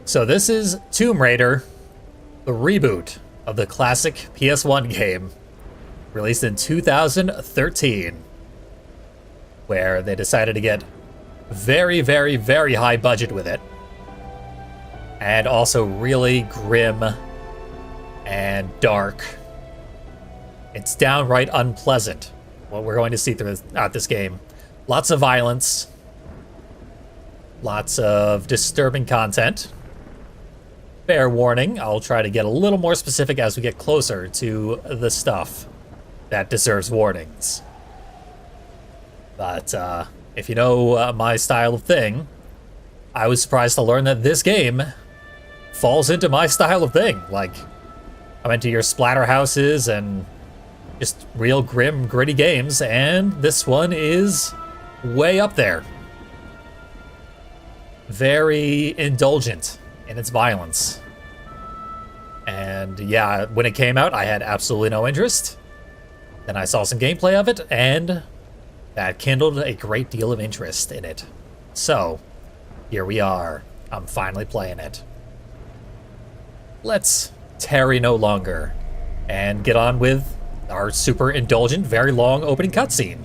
So this is Tomb Raider, the reboot of the classic PS1 game, released in 2013, where they decided to get very, very, very high budget with it, and also really grim and dark. It's downright unpleasant what we're going to see throughout this game. Lots of violence, lots of disturbing content. Fair warning, I'll try to get a little more specific as we get closer to the stuff that deserves warnings. But if you know my style of thing, I was surprised to learn that this game falls into my style of thing. Like, I'm into your splatterhouses and just real grim, gritty games, and this one is way up there. Very indulgent in its violence. And yeah, when it came out, I had absolutely no interest. Then I saw some gameplay of it, and that kindled a great deal of interest in it. So, here we are. I'm finally playing it. Let's tarry no longer and get on with our super indulgent, very long opening cutscene.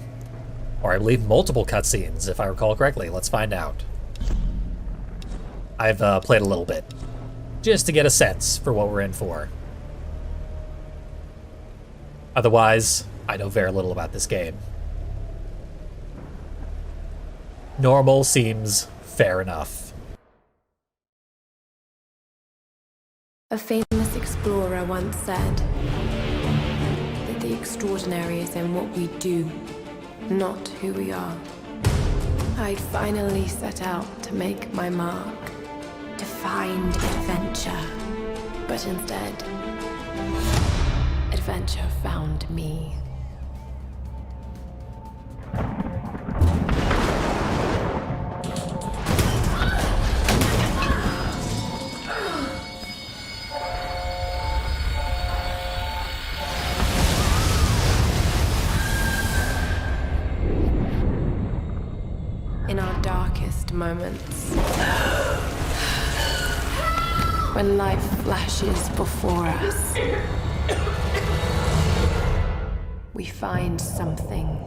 Or I believe multiple cutscenes, if I recall correctly. Let's find out. I've played a little bit, just to get a sense for what we're in for. Otherwise, I know very little about this game. Normal seems fair enough. A famous explorer once said that the extraordinary is in what we do, not who we are. I finally set out to make my mark, to find adventure. But instead, adventure found me. In our darkest moments, when life flashes before us, we find something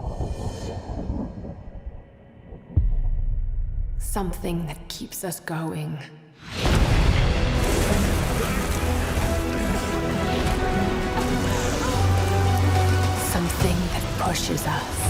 that keeps us going. Something that pushes us.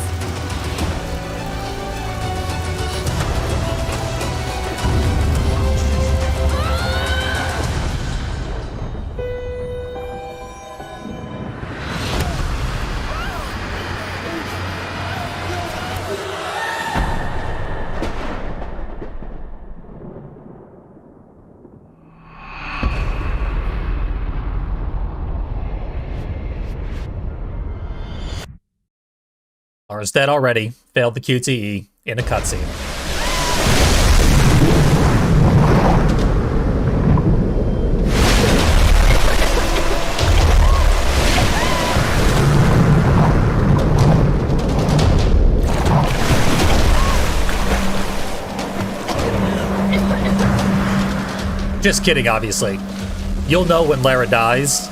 Lara's dead already. Failed the QTE in a cutscene. Just kidding, obviously. You'll know when Lara dies,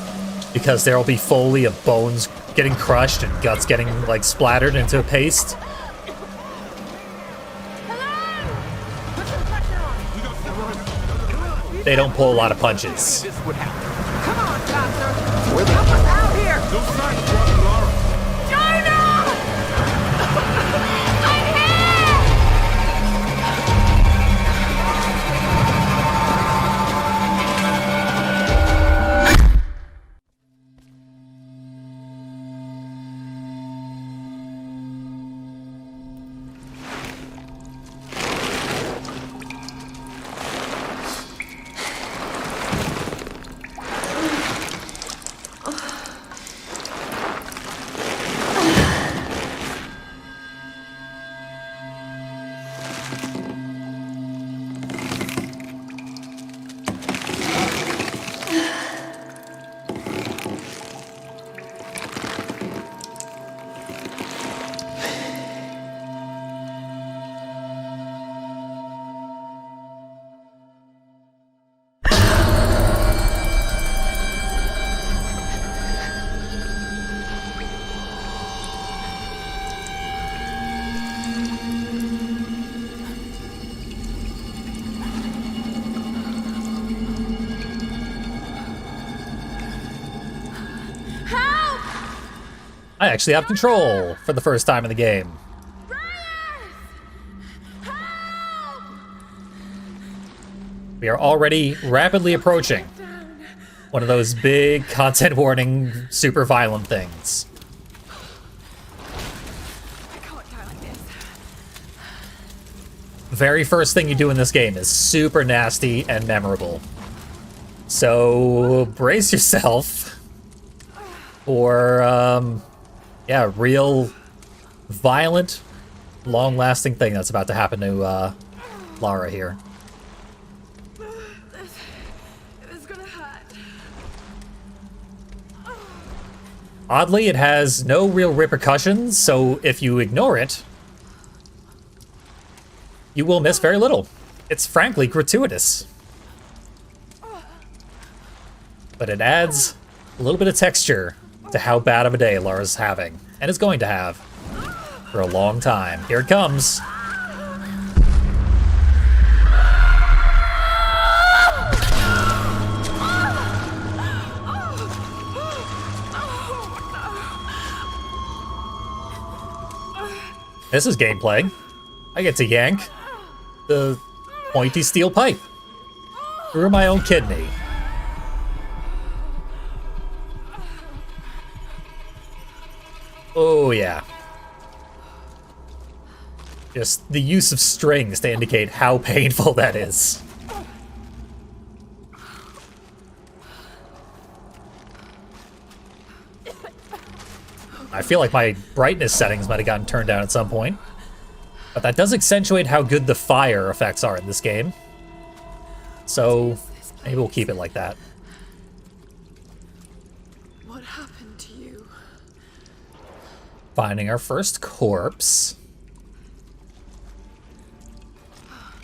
because there will be Foley of bones getting crushed and guts getting, like, splattered into a paste. They don't pull a lot of punches. Come on, Doctor! Help us out here! Jonah! I'm here! I actually have control for the first time in the game. We are already rapidly approaching one of those big content warning, super violent things. Very first thing you do in this game is super nasty and memorable. So brace yourself for, yeah, real violent, long-lasting thing that's about to happen to Lara here. It's gonna hurt. Oddly, it has no real repercussions, so if you ignore it, you will miss very little. It's frankly gratuitous. But it adds a little bit of texture to how bad of a day Lara's having, and is going to have for a long time. Here it comes. This is gameplay. I get to yank the pointy steel pipe through my own kidney. Oh yeah. Just the use of strings to indicate how painful that is. I feel like my brightness settings might have gotten turned down at some point. But that does accentuate how good the fire effects are in this game. So maybe we'll keep it like that. What happened to you? Finding our first corpse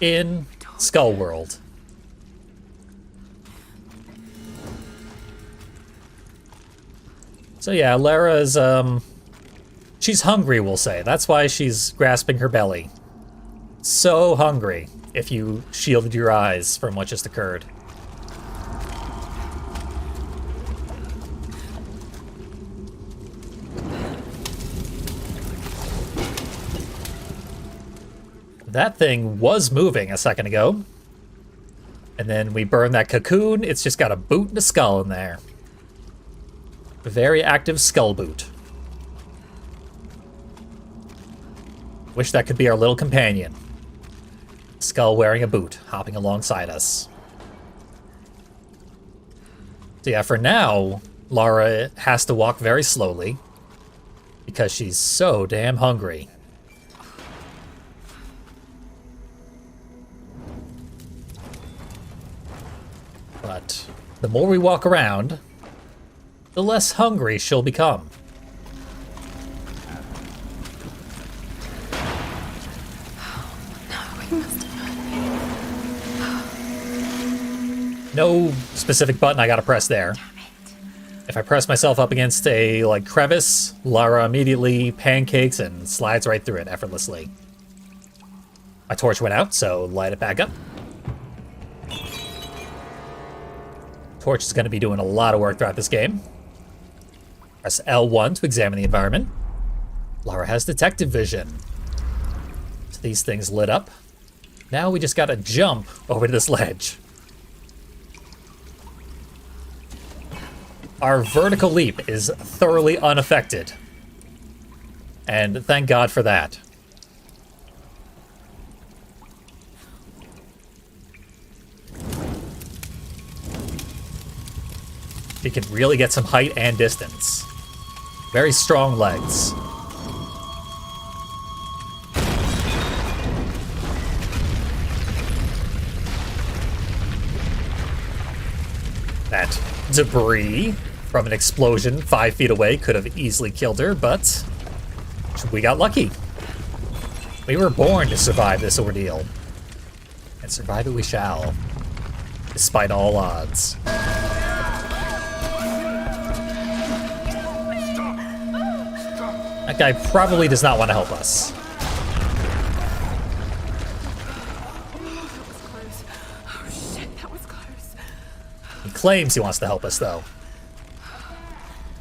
in Skull World. So yeah, Lara's, she's hungry, we'll say. That's why she's grasping her belly. So hungry, if you shielded your eyes from what just occurred. That thing was moving a second ago. And then we burn that cocoon. It's just got a boot and a skull in there. A very active skull boot. Wish that could be our little companion. Skull wearing a boot, hopping alongside us. So yeah, for now, Lara has to walk very slowly because she's so damn hungry. But the more we walk around, the less hungry she'll become. No specific button I gotta press there. If I press myself up against a, like, crevice, Lara immediately pancakes and slides right through it effortlessly. My torch went out, so light it back up. Torch is gonna be doing a lot of work throughout this game. Press L1 to examine the environment. Lara has detective vision. So these things lit up. Now we just gotta jump over to this ledge. Our vertical leap is thoroughly unaffected. And thank God for that. She can really get some height and distance. Very strong legs. That debris from an explosion 5 feet away could have easily killed her, but we got lucky. We were born to survive this ordeal. And survive it we shall, despite all odds. That guy probably does not want to help us. Oh shit, that was close. He claims he wants to help us, though.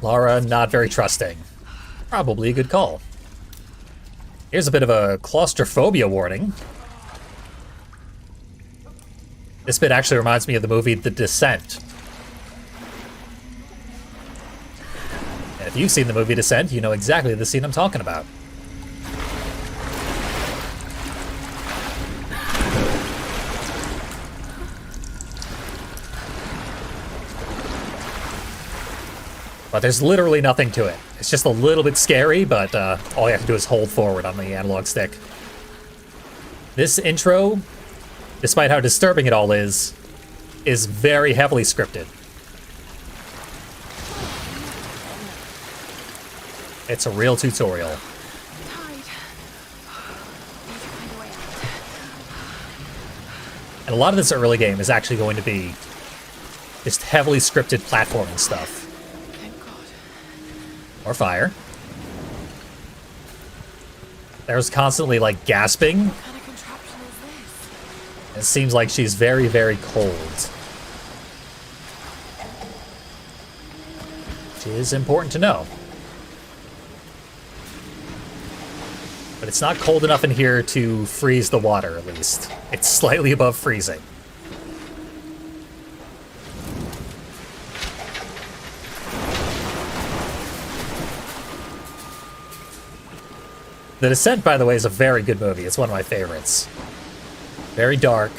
Lara, not very trusting. Probably a good call. Here's a bit of a claustrophobia warning. This bit actually reminds me of the movie The Descent. And if you've seen the movie Descent, you know exactly the scene I'm talking about. But there's literally nothing to it. It's just a little bit scary, but all you have to do is hold forward on the analog stick. This intro, despite how disturbing it all is very heavily scripted. It's a real tutorial. And a lot of this early game is actually going to be just heavily scripted platforming stuff. Or fire. There's constantly, like, gasping. What kind of contraption is this? It seems like she's very, very cold. Which is important to know. But it's not cold enough in here to freeze the water, at least. It's slightly above freezing. The Descent, by the way, is a very good movie. It's one of my favorites. Very dark.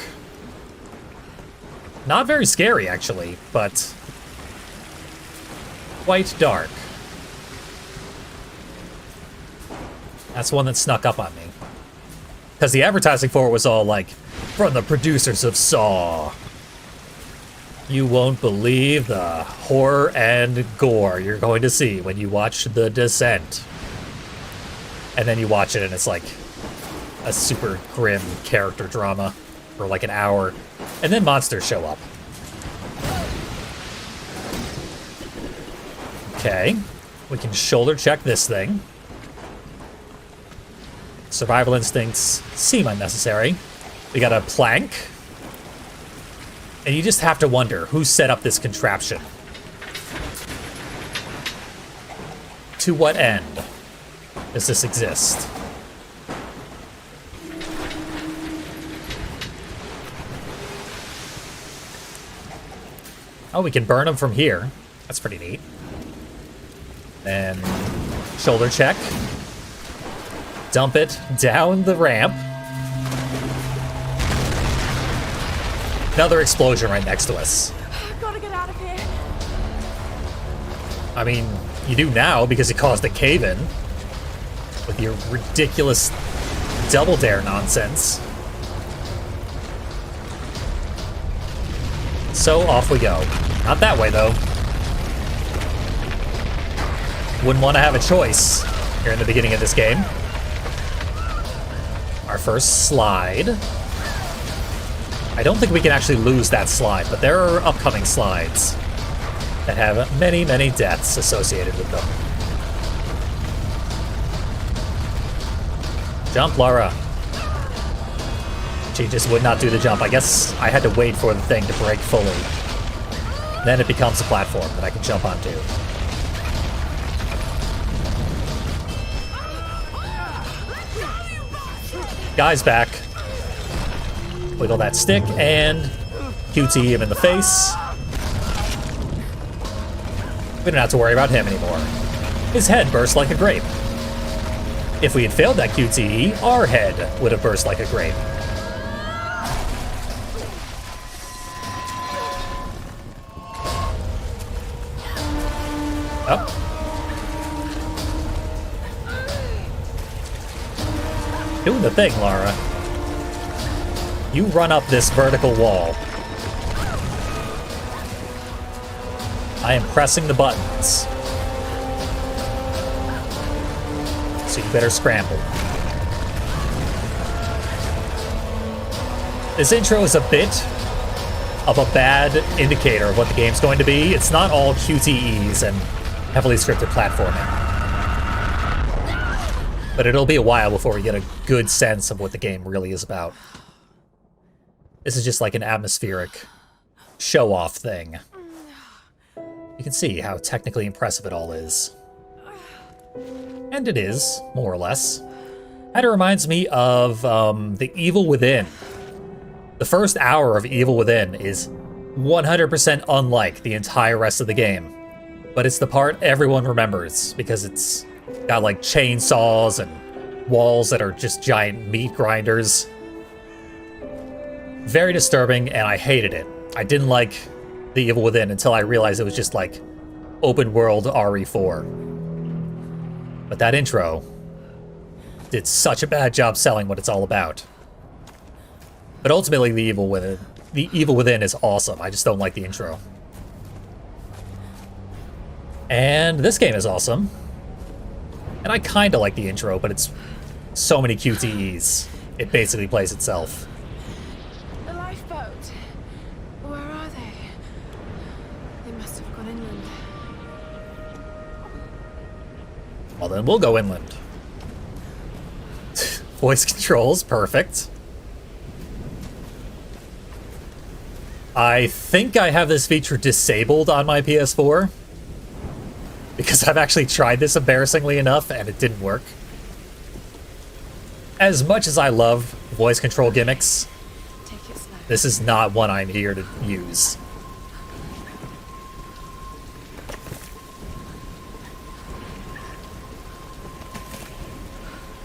Not very scary, actually, but quite dark. That's one that snuck up on me. Because the advertising for it was all like, from the producers of Saw. You won't believe the horror and gore you're going to see when you watch The Descent. And then you watch it and it's like a super grim character drama for like an hour. And then monsters show up. Okay. We can shoulder check this thing. Survival instincts seem unnecessary. We got a plank. And you just have to wonder who set up this contraption. To what end does this exist? Oh, we can burn them from here. That's pretty neat. Then shoulder check. Dump it down the ramp. Another explosion right next to us. Gotta get out of here. I mean, you do now because you caused a cave-in with your ridiculous double dare nonsense. So off we go. Not that way, though. Wouldn't want to have a choice here in the beginning of this game. Our first slide. I don't think we can actually lose that slide, but there are upcoming slides that have many, many deaths associated with them. Jump, Laura. She just would not do the jump. I guess I had to wait for the thing to break fully. Then it becomes a platform that I can jump onto. Guy's back. Wiggle that stick and QT him in the face. We don't have to worry about him anymore. His head burst like a grape. If we had failed that QTE, our head would have burst like a grape. Up. Doing the thing, Lara. You run up this vertical wall. I am pressing the buttons. So you better scramble. This intro is a bit of a bad indicator of what the game's going to be. It's not all QTEs and heavily scripted platforming. But it'll be a while before we get a good sense of what the game really is about. This is just like an atmospheric show-off thing. You can see how technically impressive it all is. And it is, more or less. Kind of reminds me of The Evil Within. The first hour of Evil Within is 100% unlike the entire rest of the game. But it's the part everyone remembers, because it's got like chainsaws and walls that are just giant meat grinders. Very disturbing, and I hated it. I didn't like The Evil Within until I realized it was just like open world RE4. But that intro did such a bad job selling what it's all about. But ultimately, The Evil Within is awesome. I just don't like the intro. And this game is awesome. And I kind of like the intro, but it's so many QTEs. It basically plays itself. The lifeboat. Where are they? They must have gone inland. Well, then we'll go inland. Voice controls, perfect. I think I have this feature disabled on my PS4. Because I've actually tried this embarrassingly enough, and it didn't work. As much as I love voice control gimmicks, this is not one I'm here to use.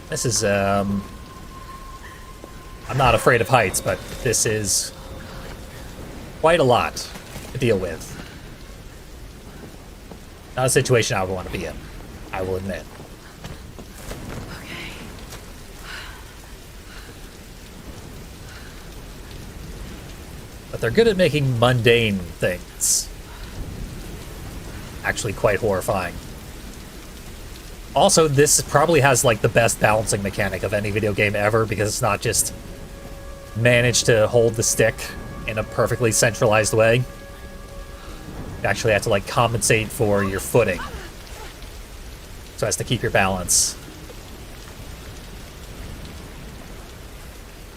This is, I'm not afraid of heights, but this is quite a lot to deal with. Not a situation I would want to be in, I will admit. Okay. But they're good at making mundane things actually quite horrifying. Also, this probably has like the best balancing mechanic of any video game ever, because it's not just manage to hold the stick in a perfectly centralized way. You actually have to like compensate for your footing so as to keep your balance.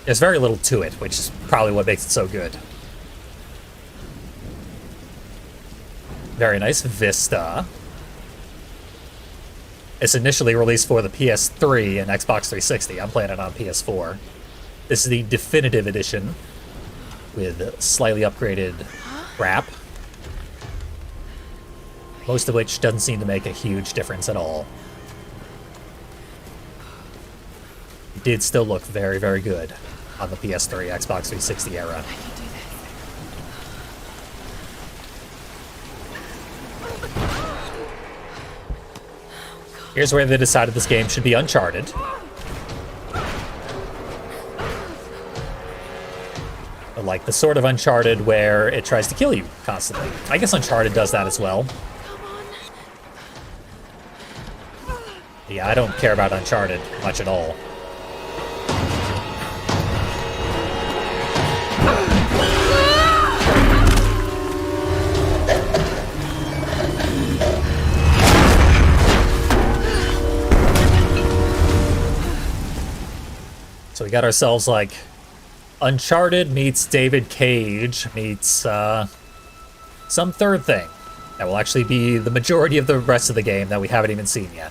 There's very little to it, which is probably what makes it so good. Very nice Vista. It's initially released for the PS3 and Xbox 360. I'm playing it on PS4. This is the definitive edition with slightly upgraded wrap. Most of which doesn't seem to make a huge difference at all. It did still look very, very good on the PS3, Xbox 360 era. Here's where they decided this game should be Uncharted. But like the sort of Uncharted where it tries to kill you constantly. I guess Uncharted does that as well. Yeah, I don't care about Uncharted much at all. So we got ourselves like Uncharted meets David Cage meets some third thing that will actually be the majority of the rest of the game that we haven't even seen yet.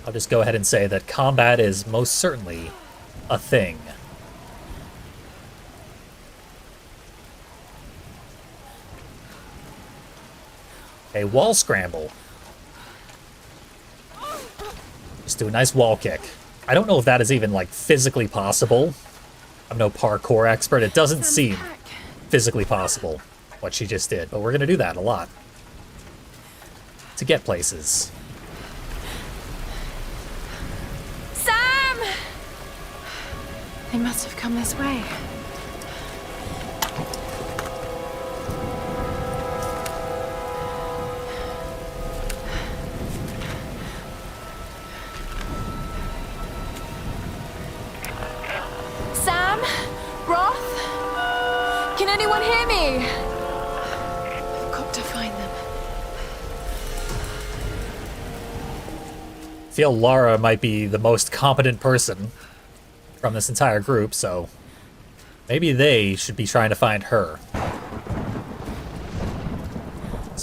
I'll just go ahead and say that combat is most certainly a thing. A wall scramble. Just do a nice wall kick. I don't know if that is even, like, physically possible. I'm no parkour expert. It doesn't seem physically possible, what she just did. But we're going to do that a lot. To get places. Sam! They must have come this way. Sam? Roth? Can anyone hear me? I've got to find them. I feel Lara might be the most competent person from this entire group, so maybe they should be trying to find her.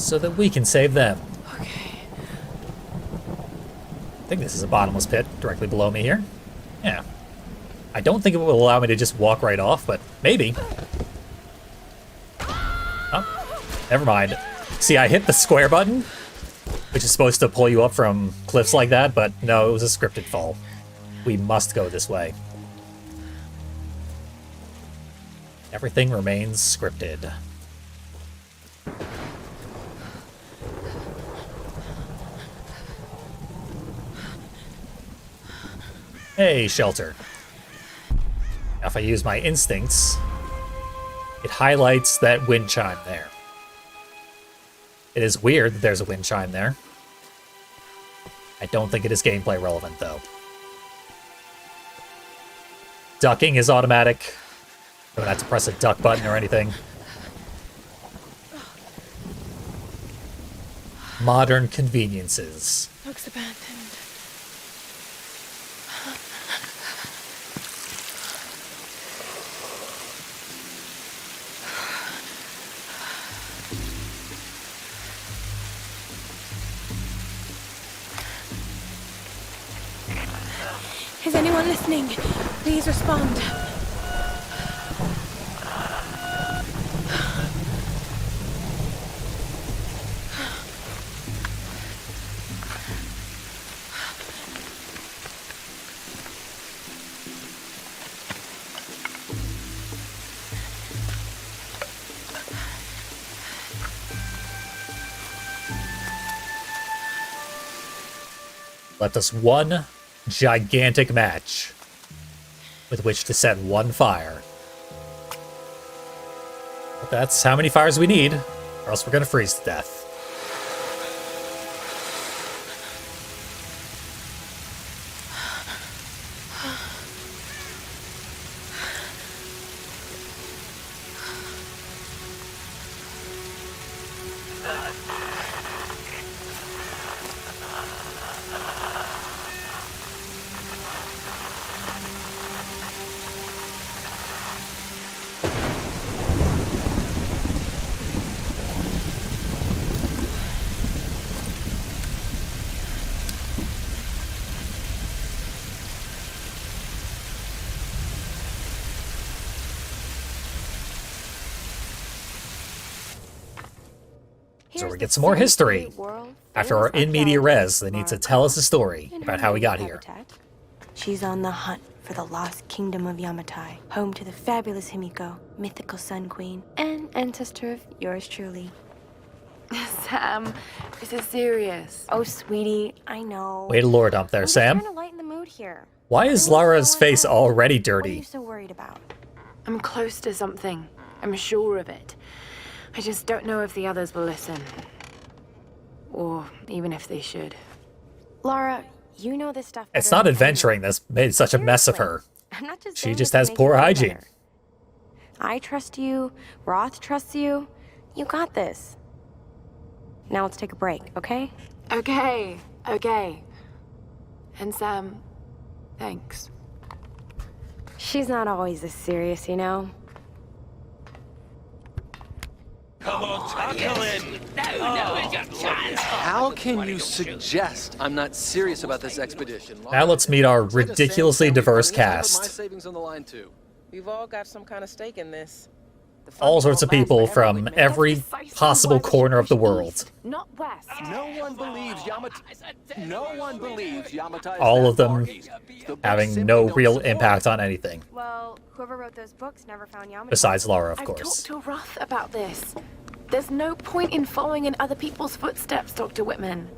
so that we can save them. Okay. I think this is a bottomless pit directly below me here. Yeah. I don't think it will allow me to just walk right off, but maybe. Oh, never mind. See, I hit the square button, which is supposed to pull you up from cliffs like that, but no, it was a scripted fall. We must go this way. Everything remains scripted. Hey, shelter. Now, if I use my instincts, it highlights that wind chime there. It is weird that there's a wind chime there. I don't think it is gameplay relevant, though. Ducking is automatic. Don't have to press a duck button or anything. Modern conveniences. Looks abandoned. Is anyone listening? Please respond. Left us one gigantic match with which to set one fire. But that's how many fires we need, or else we're gonna freeze to death. So we get some more history. After our in media res, they need to tell us a story about how we got here. She's on the hunt for the lost kingdom of Yamatai, home to the fabulous Himiko, mythical Sun Queen, and ancestor of yours truly. Sam, this is serious. Oh, sweetie, I know. Way to lore dump there, I'm just Sam. trying to lighten the mood here. Why is Lara's face already What are you dirty? so worried about? I'm close to something. I'm sure of it. I just don't know if the others will listen. Or even if they should. Lara, you know this stuff. It's better not than adventuring anyone. that's made such a mess of her. I'm not just She saying just this to has make poor you feel hygiene. better. I trust you. Roth trusts you. You got this. Now let's take a break, okay? Okay. And Sam, thanks. She's not always this serious, you know? How can you suggest I'm not serious about this expedition? Now let's meet our ridiculously diverse My cast. savings on the line too. We've all got some kind of stake in this. All sorts of people from every possible corner of the world. Not west. No one believes Yamatai. No one believes Yamatai. is All that of them far east. The books having simply no don't real support impact it. on anything. Well, whoever wrote those books never found Yamatai. Besides Lara, of I've course. talked to Roth about this. There's no point in following in other people's footsteps, Dr. Whitman.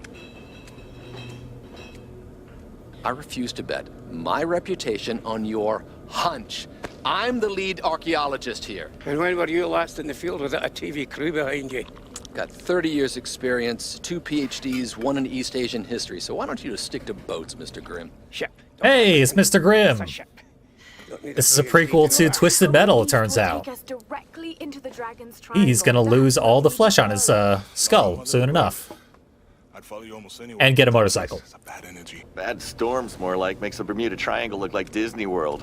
I refuse to bet my reputation on your hunch. I'm the lead archaeologist here. And when were you last in the field without a TV crew behind you? Got 30 years experience, 2 PhDs, 1 in East Asian history. So why don't you just stick to boats, Mr. Grimm? Ship. Hey, it's Mr. Grimm. It's a ship. Don't need This is a PhD prequel to that. Twisted Metal, it turns Will out. take us directly into the Dragon's He's Triangle. gonna lose That's all the where we flesh should on his go. skull soon enough. follow you almost anywhere. and get a motorcycle. It's a bad energy. Bad storms, more like. Makes the Bermuda Triangle look like Disney World.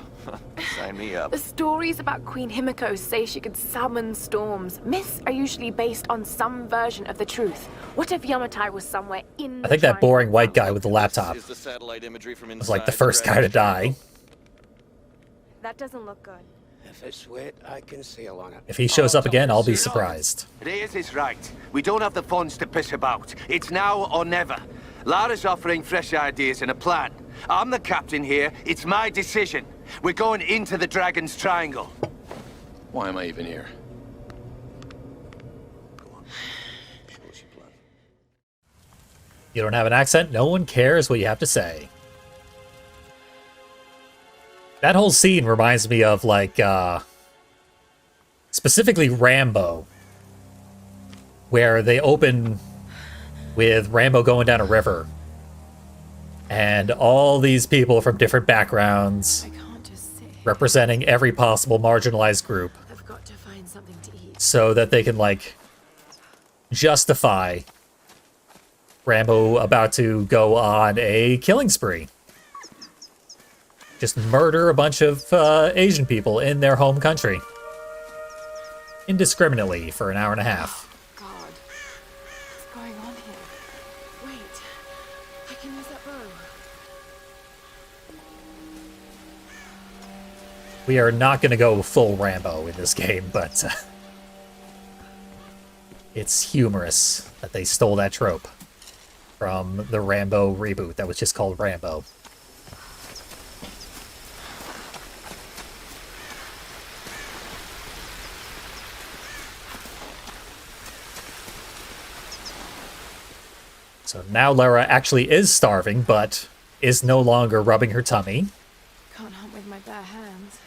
Sign me up. The stories about Queen Himiko say she could summon storms. Myths are usually based on some version of the truth. What if Yamatai was somewhere in I think that boring white guy with the laptop Is the satellite imagery from was like the inside first guy to die. That doesn't look good. If it's wet, I can sail on it. If he shows up again, I'll be surprised. Reyes is right. We don't have the funds to piss about. It's now or never. Lara's offering fresh ideas and a plan. I'm the captain here. It's my decision. We're going into the Dragon's Triangle. Why am I even here? You don't have an accent, no one cares what you have to say. That whole scene reminds me of, like, specifically Rambo, where they open with Rambo going down a river, and all these people from different backgrounds, I can't just sit here. representing every possible marginalized group, I've got to find something to eat. so that they can, like, justify Rambo about to go on a killing spree. Just murder a bunch of Asian people in their home country. Indiscriminately for an hour and a half. God. What's going on here? Wait. I can use that bow. We are not going to go full Rambo in this game, but it's humorous that they stole that trope from the Rambo reboot that was just called Rambo. So now Lara actually is starving, but is no longer rubbing her tummy. Can't hunt with my bare hands.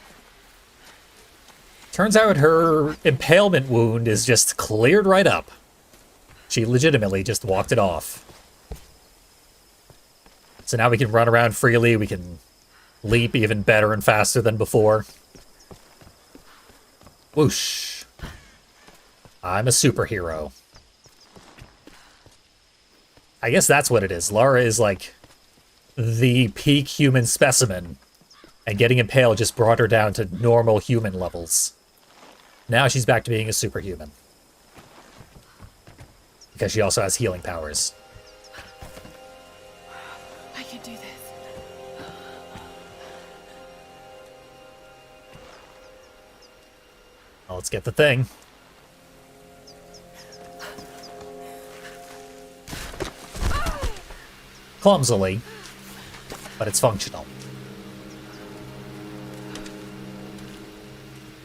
Turns out her impalement wound is just cleared right up. She legitimately just walked it off. So now we can run around freely, we can leap even better and faster than before. Whoosh. I'm a superhero. I guess that's what it is. Lara is like the peak human specimen, and getting impaled just brought her down to normal human levels. Now she's back to being a superhuman. Because she also has healing powers. I can do this. Well, let's get the thing. Clumsily, but it's functional.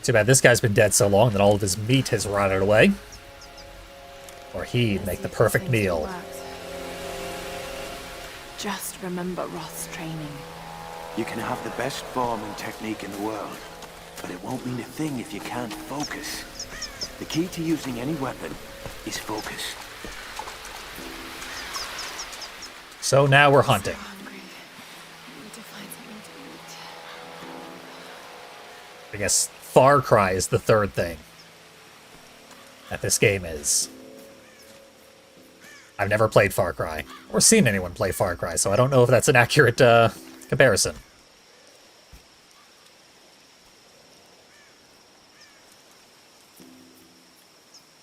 Too bad this guy's been dead so long that all of his meat has rotted away. Or he'd make the perfect meal. Just remember Roth's training. You can have the best form and technique in the world, but it won't mean a thing if you can't focus. The key to using any weapon is focus. So now we're hunting. Hungry. I need to find something to eat. I guess Far Cry is the third thing that this game is. I've never played Far Cry, or seen anyone play Far Cry, so I don't know if that's an accurate comparison.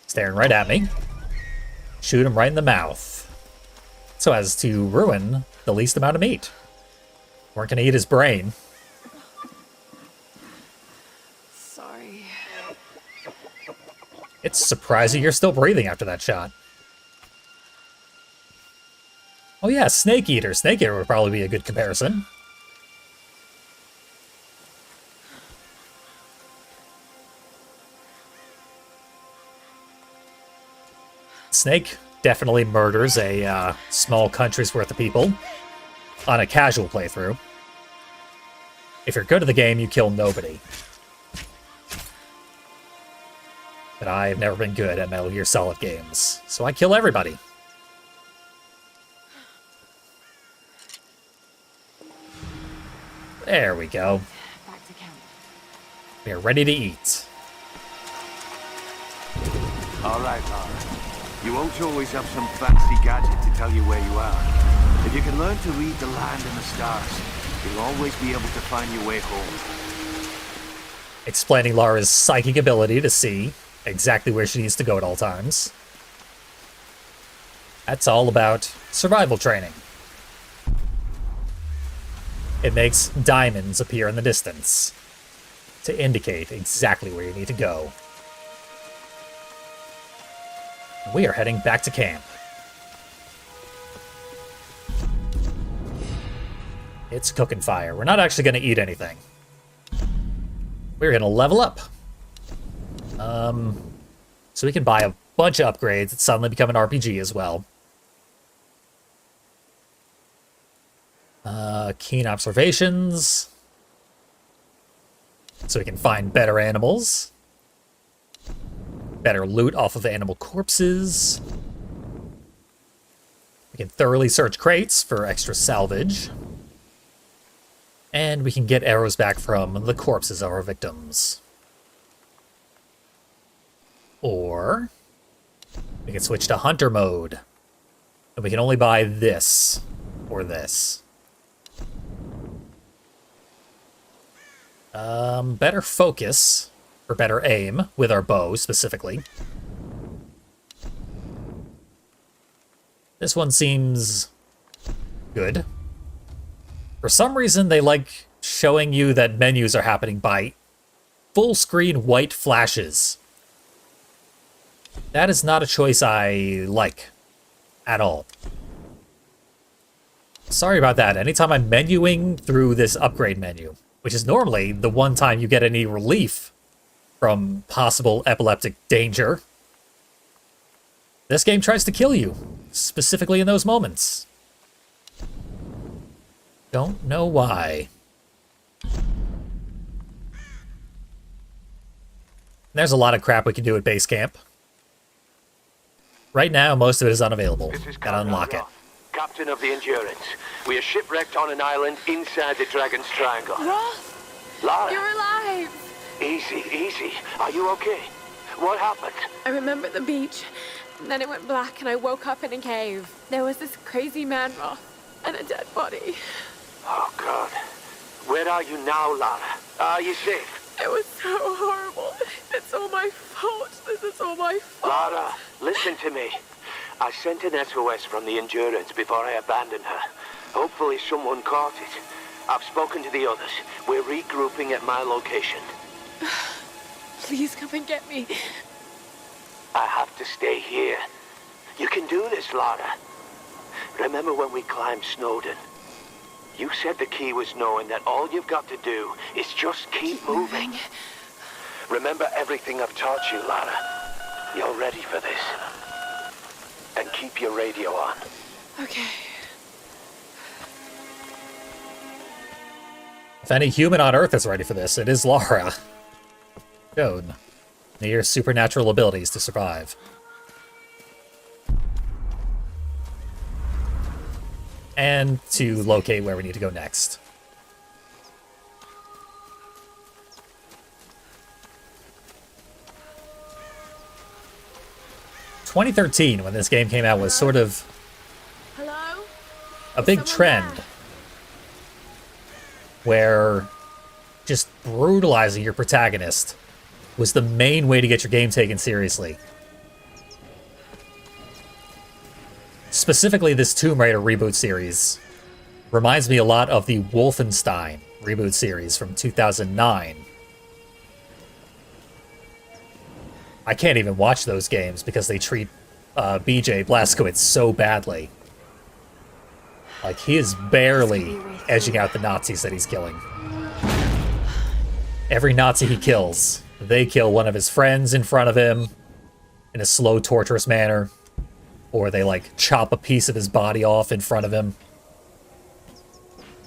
Staring right at me. Shoot him right in the mouth. So as to ruin the least amount of meat. We're gonna eat his brain. Sorry. It's surprising you're still breathing after that shot. Oh yeah, Snake Eater. Snake Eater would probably be a good comparison. Snake definitely murders a small country's worth of people on a casual playthrough. If you're good at the game, you kill nobody. But I've never been good at Metal Gear Solid games, so I kill everybody. There we go. Back to camp. We are ready to eat. All right, Lara. You won't always have some fancy gadget to tell you where you are. If you can learn to read the land and the stars, you'll always be able to find your way home. Explaining Lara's psychic ability to see exactly where she needs to go at all times. That's all about survival training. It makes diamonds appear in the distance to indicate exactly where you need to go. We are heading back to camp. It's cooking fire. We're not actually going to eat anything. We're going to level up. So we can buy a bunch of upgrades that suddenly become an RPG as well. Keen observations. So we can find better animals. Better loot off of animal corpses. We can thoroughly search crates for extra salvage. And we can get arrows back from the corpses of our victims. Or we can switch to hunter mode. And we can only buy this or this. Better focus, or better aim, with our bow, specifically. This one seems good. For some reason, they like showing you that menus are happening by full-screen white flashes. That is not a choice I like, at all. Sorry about that. Anytime I'm menuing through this upgrade menu, which is normally the one time you get any relief from possible epileptic danger, this game tries to kill you, specifically in those moments. Don't know why. There's a lot of crap we can do at base camp. Right now, most of it is unavailable. Gotta unlock it. Captain of the Endurance. We are shipwrecked on an island inside the Dragon's Triangle. Roth! Lara! You're alive! Easy, easy. Are you okay? What happened? I remember the beach. Then it went black and I woke up in a cave. There was this crazy man, Roth, and a dead body. Oh, God. Where are you now, Lara? Are you safe? It was so horrible. It's all my fault. This is all my fault. Lara, listen to me. I sent an SOS from the Endurance before I abandoned her. Hopefully someone caught it. I've spoken to the others. We're regrouping at my location. Please come and get me. I have to stay here. You can do this, Lara. Remember when we climbed Snowdon? You said the key was knowing that all you've got to do is just keep moving. Remember everything I've taught you, Lara. You're ready for this. And keep your radio on. Okay. If any human on Earth is ready for this, it is Lara. Shown near supernatural abilities to survive. And to locate where we need to go next. "2013, when this game came out, was sort of Hello? a big trend where just brutalizing your protagonist was the main way to get your game taken seriously. Specifically, this Tomb Raider reboot series reminds me a lot of the Wolfenstein reboot series from 2009. I can't even watch those games because they treat BJ Blazkowicz so badly. Like, he is barely edging out the Nazis that he's killing. Every Nazi he kills, they kill one of his friends in front of him in a slow, torturous manner. Or they, like, chop a piece of his body off in front of him.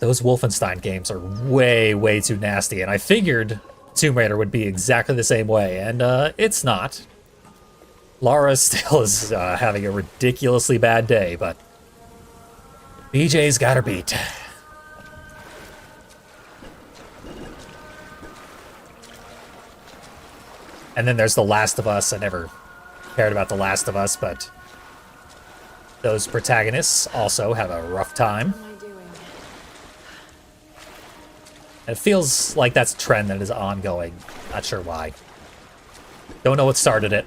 Those Wolfenstein games are way, way too nasty, and I figured Tomb Raider would be exactly the same way, and it's not. Lara still is having a ridiculously bad day, but BJ's got her beat. And then there's The Last of Us. I never cared about The Last of Us, but Those protagonists also have a rough time. What am I doing? And it feels like that's a trend that is ongoing. Not sure why. Don't know what started it.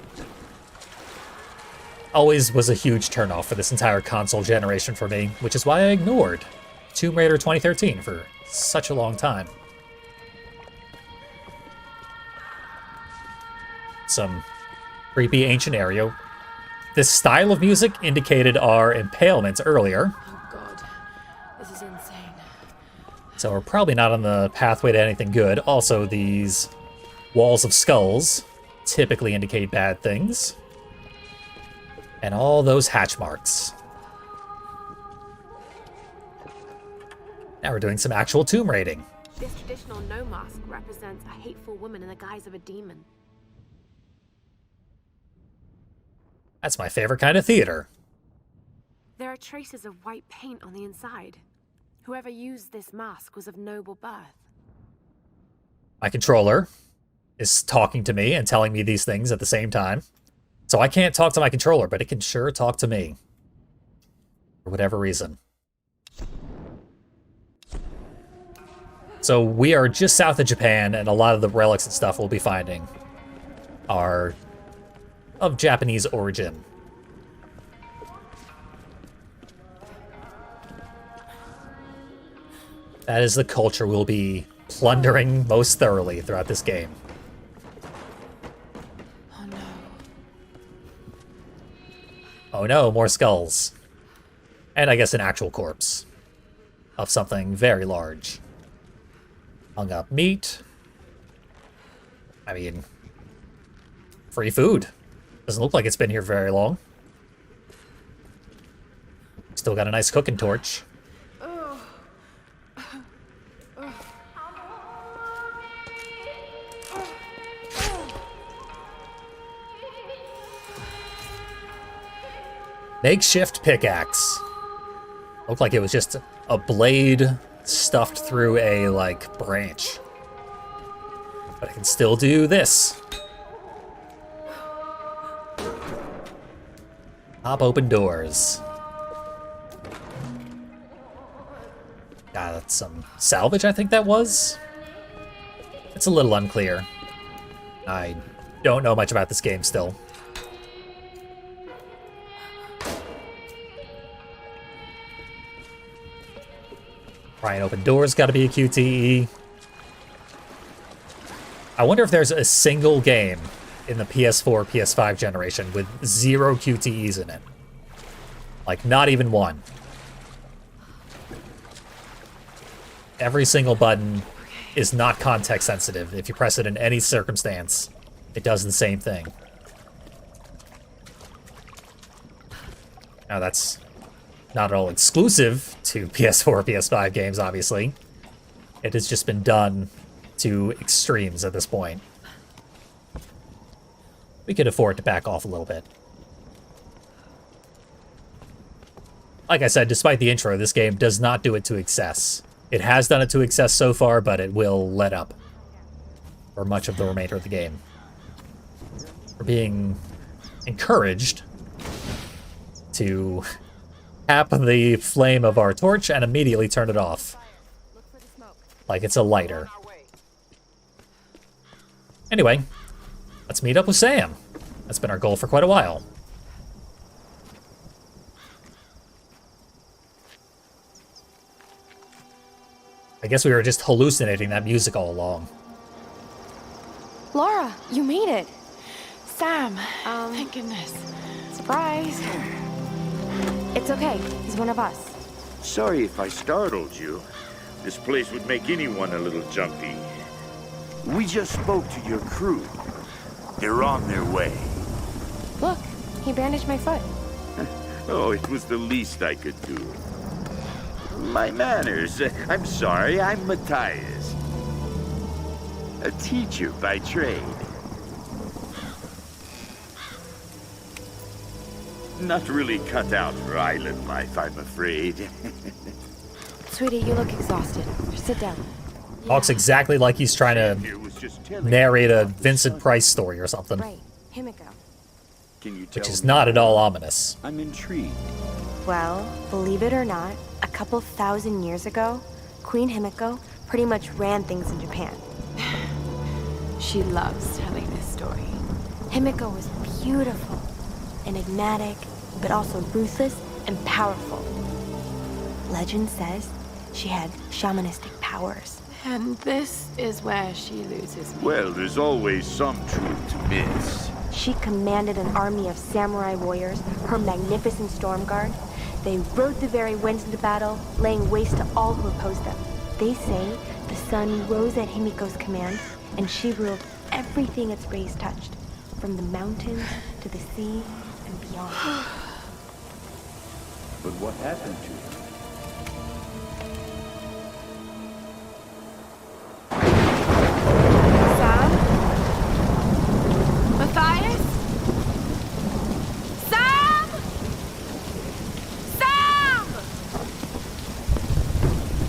Always was a huge turnoff for this entire console generation for me, which is why I ignored Tomb Raider 2013 for such a long time. Some creepy ancient area. This style of music indicated our impalements earlier. Oh god, this is insane. So we're probably not on the pathway to anything good. Also, these walls of skulls typically indicate bad things. And all those hatch marks. Now we're doing some actual tomb raiding. This traditional no mask represents a hateful woman in the guise of a demon. That's my favorite kind of theater. There are traces of white paint on the inside. Whoever used this mask was of noble birth. My controller is talking to me and telling me these things at the same time. So I can't talk to my controller, but it can sure talk to me. For whatever reason. So we are just south of Japan, and a lot of the relics and stuff we'll be finding are of Japanese origin. That is the culture we'll be plundering most thoroughly throughout this game. Oh no. Oh no, more skulls. And I guess an actual corpse of something very large. Hung up meat. I mean, free food. Doesn't look like it's been here very long. Still got a nice cooking torch. Makeshift pickaxe. Looked like it was just a blade stuffed through a, like, branch. But I can still do this. Pop open doors. Got some salvage, I think that was. It's a little unclear. I don't know much about this game still. Prying open doors gotta be a QTE. I wonder if there's a single game in the PS4, PS5 generation with 0 QTEs in it. Like, not even one. Every single button is not context sensitive. If you press it in any circumstance, it does the same thing. Now that's not at all exclusive to PS4, PS5 games, obviously. It has just been done to extremes at this point. We could afford to back off a little bit. Like I said, despite the intro, this game does not do it to excess. It has done it to excess so far, but it will let up for much of the remainder of the game. We're being encouraged to tap the flame of our torch and immediately turn it off. Like it's a lighter. Anyway, let's meet up with Sam. That's been our goal for quite a while. I guess we were just hallucinating that music all along. Laura, you made it. Sam, thank goodness. Surprise. It's okay. He's one of us. Sorry if I startled you. This place would make anyone a little jumpy. We just spoke to your crew. They're on their way. Look, he bandaged my foot. Oh, it was the least I could do. My manners. I'm sorry, I'm Matthias. A teacher by trade. Not really cut out for island life, I'm afraid. Sweetie, you look exhausted. Sit down. Talks exactly like he's trying to narrate a Vincent Price story or something. Right, Himiko. Can you tell Which is not at all ominous. I'm intrigued. Well, believe it or not, a couple thousand years ago, Queen Himiko pretty much ran things in Japan. She loves telling this story. Himiko was beautiful, enigmatic, but also ruthless and powerful. Legend says she had shamanistic powers. And this is where she loses me. Well, there's always some truth to myths. She commanded an army of samurai warriors, her magnificent storm guard. They rode the very winds into battle, laying waste to all who opposed them. They say the sun rose at Himiko's command, and she ruled everything its rays touched, from the mountains to the sea and beyond. But what happened to her? Sam? Matthias? Sam! Sam!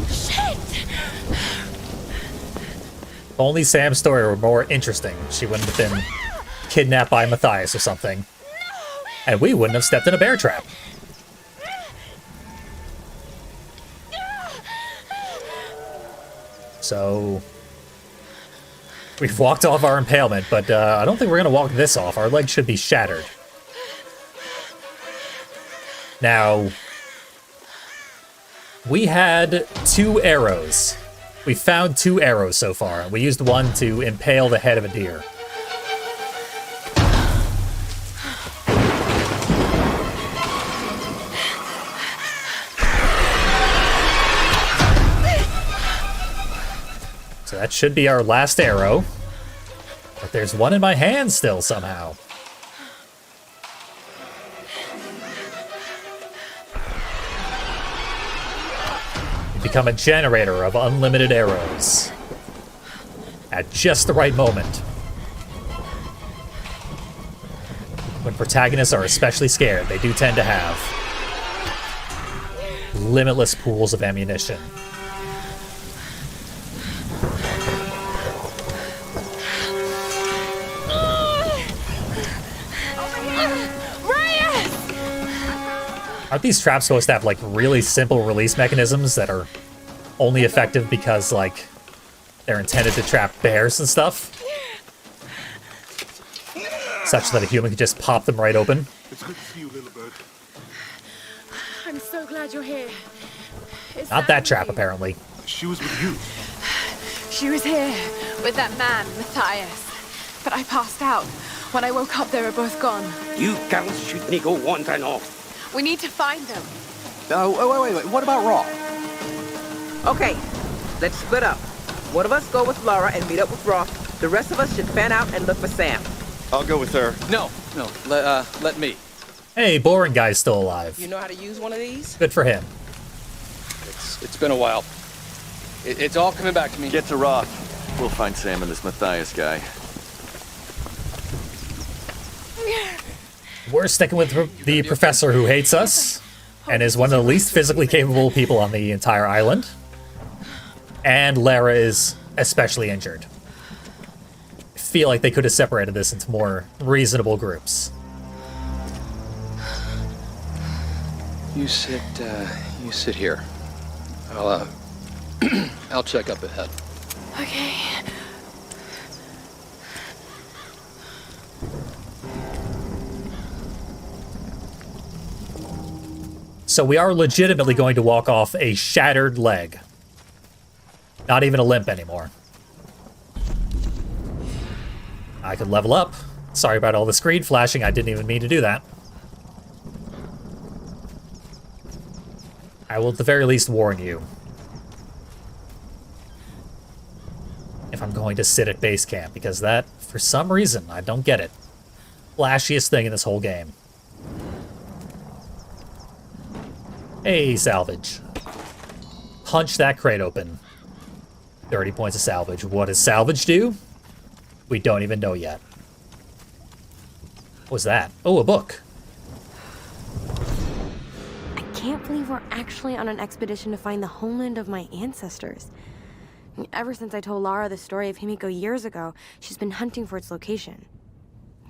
Shit! If only Sam's story were more interesting, she wouldn't have been kidnapped by Matthias or something. And we wouldn't have stepped in a bear trap. So we've walked off our impalement, but I don't think we're going to walk this off. Our leg should be shattered. Now, we had 2 arrows. We found 2 arrows so far. We used one to impale the head of a deer. So that should be our last arrow. But there's one in my hand still somehow. You become a generator of unlimited arrows. At just the right moment. When protagonists are especially scared, they do tend to have limitless pools of ammunition. Aren't these traps supposed to have, like, really simple release mechanisms that are only effective because, like, they're intended to trap bears and stuff? Such that a human could just pop them right open? It's good to see you, little bird. I'm so glad you're here. Is Not that trap, apparently. She was with you. She was here with that man, Matthias. But I passed out. When I woke up, they were both gone. You girls should me go wandering off. We need to find them. Wait. What about Raw? Okay, let's split up. One of us go with Laura and meet up with Roth. The rest of us should fan out and look for Sam. I'll go with her. No, let me. Hey, boring guy's still alive. You know how to use one of these? Good for him. It's been a while. It's all coming back to me. Get to Roth. We'll find Sam and this Matthias guy. We're sticking with the professor who hates us and is one of the least physically capable people on the entire island. And Lara is especially injured. I feel like they could have separated this into more reasonable groups. You sit here. I'll check up ahead. Okay. So we are legitimately going to walk off a shattered leg. Not even a limp anymore. I could level up. Sorry about all the screen flashing. I didn't even mean to do that. I will at the very least warn you. If I'm going to sit at base camp, because that, for some reason, I don't get it. Flashiest thing in this whole game. Hey, salvage. Punch that crate open. 30 points of salvage. What does salvage do? We don't even know yet. What was that? Oh, a book. I can't believe we're actually on an expedition to find the homeland of my ancestors. Ever since I told Lara the story of Himiko years ago, she's been hunting for its location.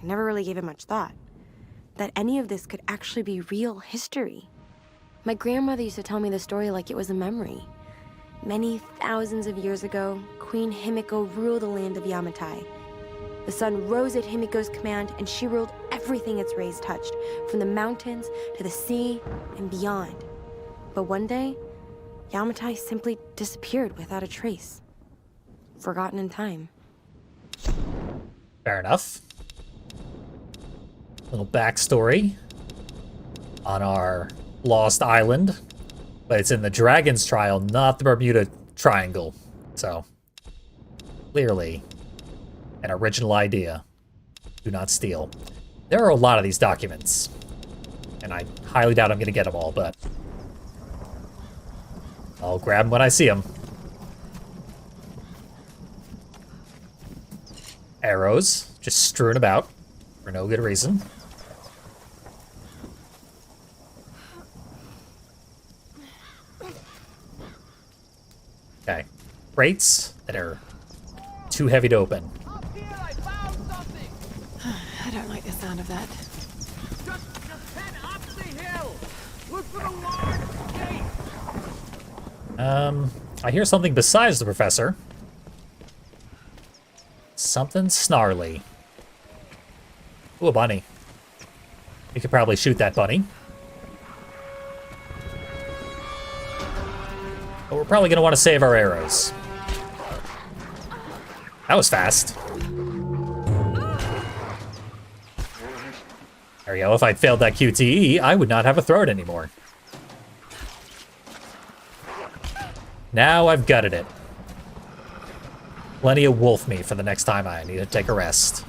I never really gave it much thought. That any of this could actually be real history. My grandmother used to tell me the story like it was a memory. Many thousands of years ago, Queen Himiko ruled the land of Yamatai. The sun rose at Himiko's command, and she ruled everything its rays touched, from the mountains to the sea and beyond. But one day, Yamatai simply disappeared without a trace. Forgotten in time. Fair enough. Little backstory on our lost island. But it's in the Dragon's Trial, not the Bermuda Triangle. So, clearly, an original idea. Do not steal. There are a lot of these documents. And I highly doubt I'm going to get them all, but I'll grab them when I see them. Arrows, just strewn about for no good reason. Okay. Crates that are too heavy to open. I don't like the sound of that. Just head up the hill. Look for the large gate. I hear something besides the professor. Something snarly. Ooh, a bunny. We could probably shoot that bunny. But we're probably going to want to save our arrows. That was fast. There we go. If I'd failed that QTE, I would not have a throat anymore. Now I've gutted it. Plenty of wolf meat for the next time I need to take a rest.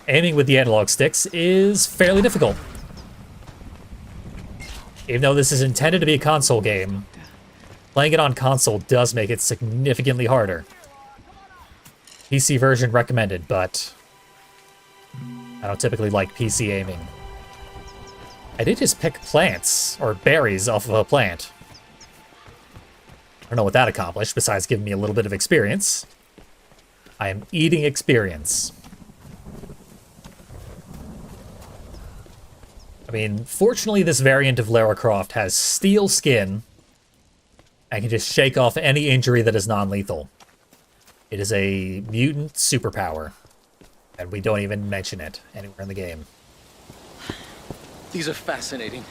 Aiming with the analog sticks is fairly difficult. Even though this is intended to be a console game, playing it on console does make it significantly harder. PC version recommended, but I don't typically like PC aiming. I did just pick plants, or berries, off of a plant. I don't know what that accomplished, besides giving me a little bit of experience. I am eating experience. I mean, fortunately this variant of Lara Croft has steel skin and can just shake off any injury that is non-lethal. It is a mutant superpower, and we don't even mention it anywhere in the game. These are fascinating.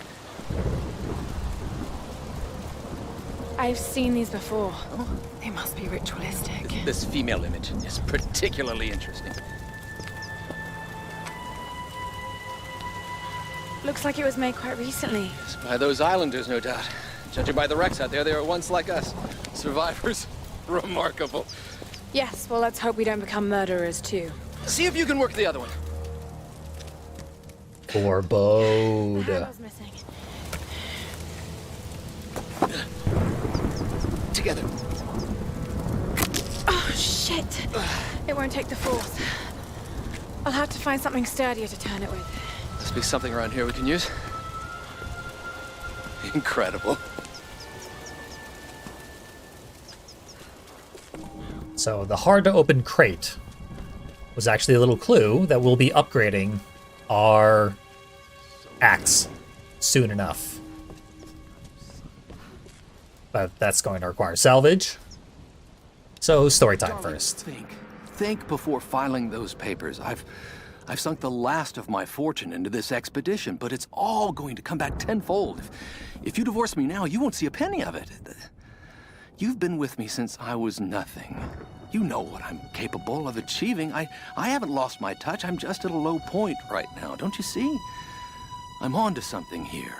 I've seen these before. They must be ritualistic. This female image is particularly interesting. Looks like it was made quite recently. It's by those islanders, no doubt. Judging by the wrecks out there, they were once like us. Survivors. Remarkable. Yes, well, let's hope we don't become murderers, too. See if you can work the other one. Forebode. Handle's missing. Together. Oh, shit. It won't take the force. I'll have to find something sturdier to turn it with. Must be something around here we can use. Incredible. So the hard-to-open crate was actually a little clue that we'll be upgrading our axe soon enough. But that's going to require salvage. So story time first. Think before filing those papers. I've sunk the last of my fortune into this expedition, but it's all going to come back tenfold. If you divorce me now, you won't see a penny of it. You've been with me since I was nothing. You know what I'm capable of achieving. I haven't lost my touch. I'm just at a low point right now. Don't you see? I'm on to something here.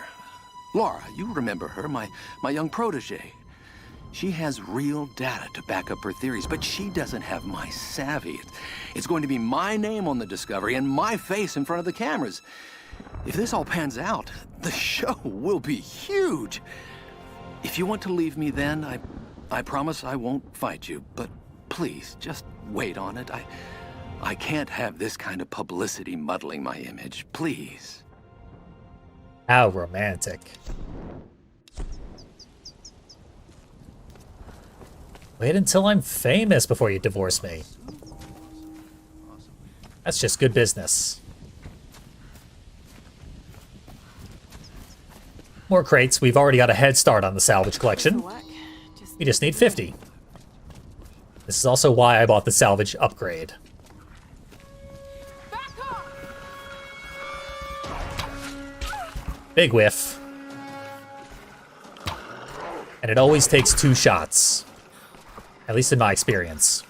Laura, you remember her, my young protege. She has real data to back up her theories, but she doesn't have my savvy. It's going to be my name on the discovery and my face in front of the cameras. If this all pans out, the show will be huge. If you want to leave me then, I promise I won't fight you, but please, just wait on it. I can't have this kind of publicity muddling my image. Please. How romantic. Wait until I'm famous before you divorce me. That's just good business. More crates. We've already got a head start on the salvage collection. We just need 50. This is also why I bought the salvage upgrade. Big whiff. And it always takes 2 shots. At least in my experience.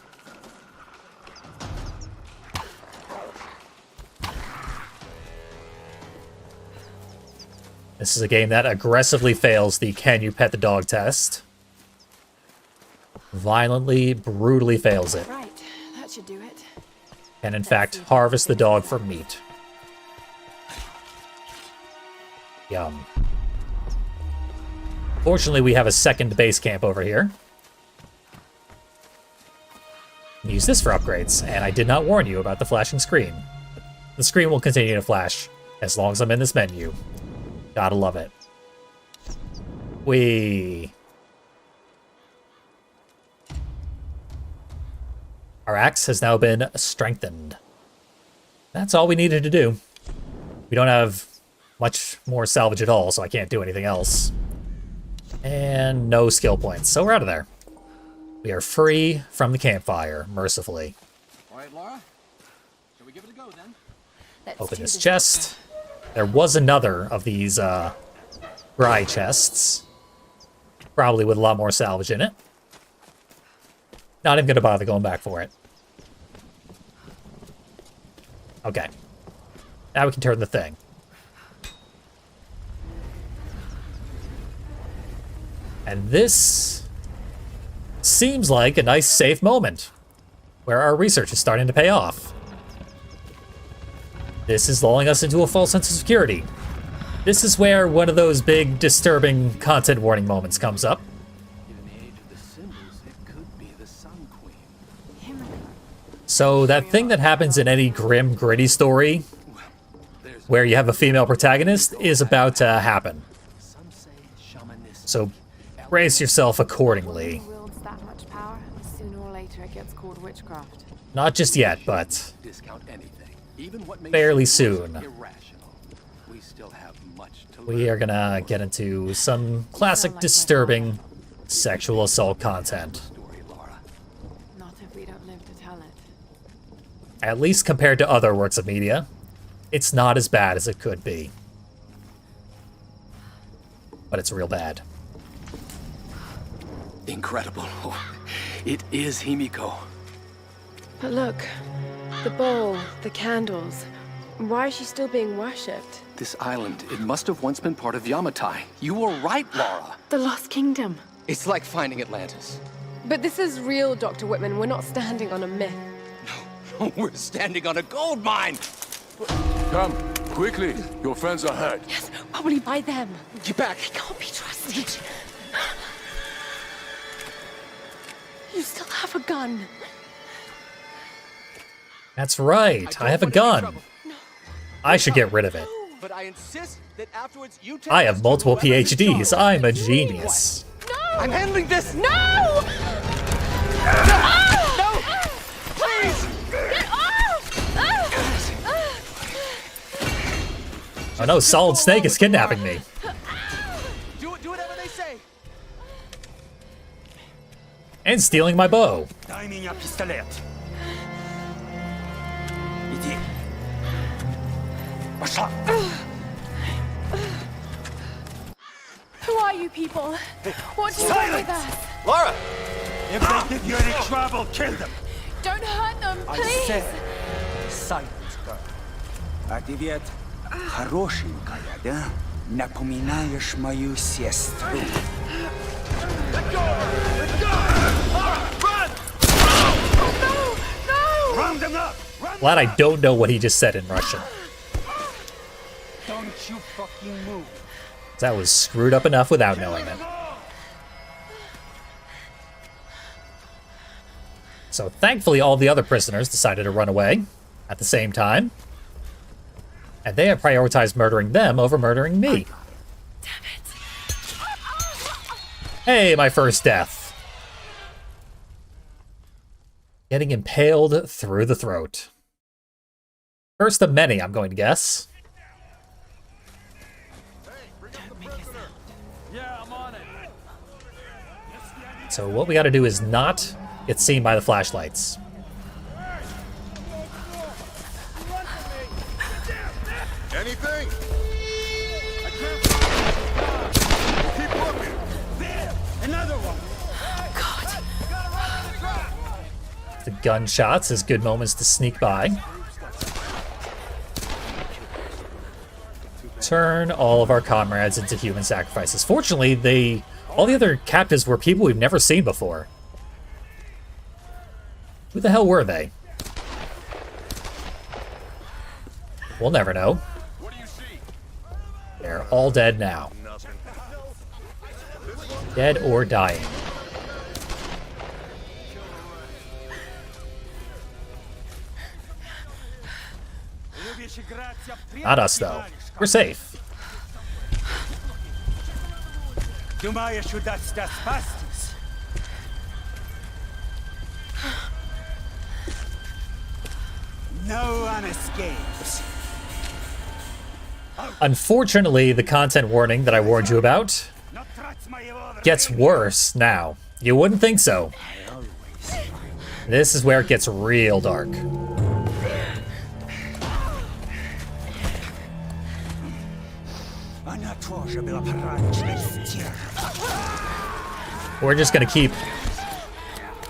This is a game that aggressively fails the can you pet the dog test. Violently, brutally fails it. Right, that should do it. And in fact, harvest the dog for meat. Yum. Fortunately, we have a second base camp over here. Use this for upgrades, and I did not warn you about the flashing screen. The screen will continue to flash as long as I'm in this menu. Gotta love it. Whee! Our axe has now been strengthened. That's all we needed to do. We don't have much more salvage at all, so I can't do anything else. And no skill points, so we're out of there. We are free from the campfire, mercifully. All right, Laura. Shall we give it a go then? Open this chest. There was another of these rye chests. Probably with a lot more salvage in it. Not even gonna bother going back for it. Okay. Now we can turn the thing. And this seems like a nice safe moment where our research is starting to pay off. This is lulling us into a false sense of security. This is where one of those big disturbing content warning moments comes up. So that thing that happens in any grim, gritty story where you have a female protagonist is about to happen. So brace yourself accordingly. That much power, sooner or later it gets called witchcraft. Not just yet, but fairly soon. We are gonna get into some classic disturbing sexual assault content. Not if we don't live to tell it. At least compared to other works of media, it's not as bad as it could be. But it's real bad. Incredible. It is Himiko. But look, the bowl, the candles. Why is she still being worshipped? This island, it must have once been part of Yamatai. You were right, Laura. The Lost Kingdom. It's like finding Atlantis. But this is real, Dr. Whitman. We're not standing on a myth. No, we're standing on a gold mine. Come, quickly. Your friends are hurt. Yes, probably by them. Get back. They can't be trusted. You still have a gun. That's right. I have a gun. I should get rid of it. But I insist that afterwards you take I have multiple PhDs. I'm a genius. No! I'm handling this. No! No! Please! Get off! Oh no, Solid Snake is kidnapping me. Do whatever they say. And stealing my bow. Who are you people? What do you want with us? Laura! If they think you're in trouble, kill them. Don't hurt them, please. I said, silence, girl. А ты ведь хорошенькая, да? Напоминаешь мою сестру. Let go! Let go! Laura, run! No! No! Round them up! Glad I don't know what he just said in Russian. Don't you fucking move. That was screwed up enough without knowing it. So thankfully all the other prisoners decided to run away at the same time. And they have prioritized murdering them over murdering me. Damn it. Hey, my first death. Getting impaled through the throat. First of many, I'm going to guess. So what we gotta do is not get seen by the flashlights. Anything? I can't. Keep looking. There! Another one! The gunshots as good moments to sneak by. Turn all of our comrades into human sacrifices. Fortunately, all the other captives were people we've never seen before. Who the hell were they? We'll never know. They're all dead now. Dead or dying. Not us, though. We're safe. No one escapes. Unfortunately, the content warning that I warned you about gets worse now. You wouldn't think so. This is where it gets real dark. We're just gonna keep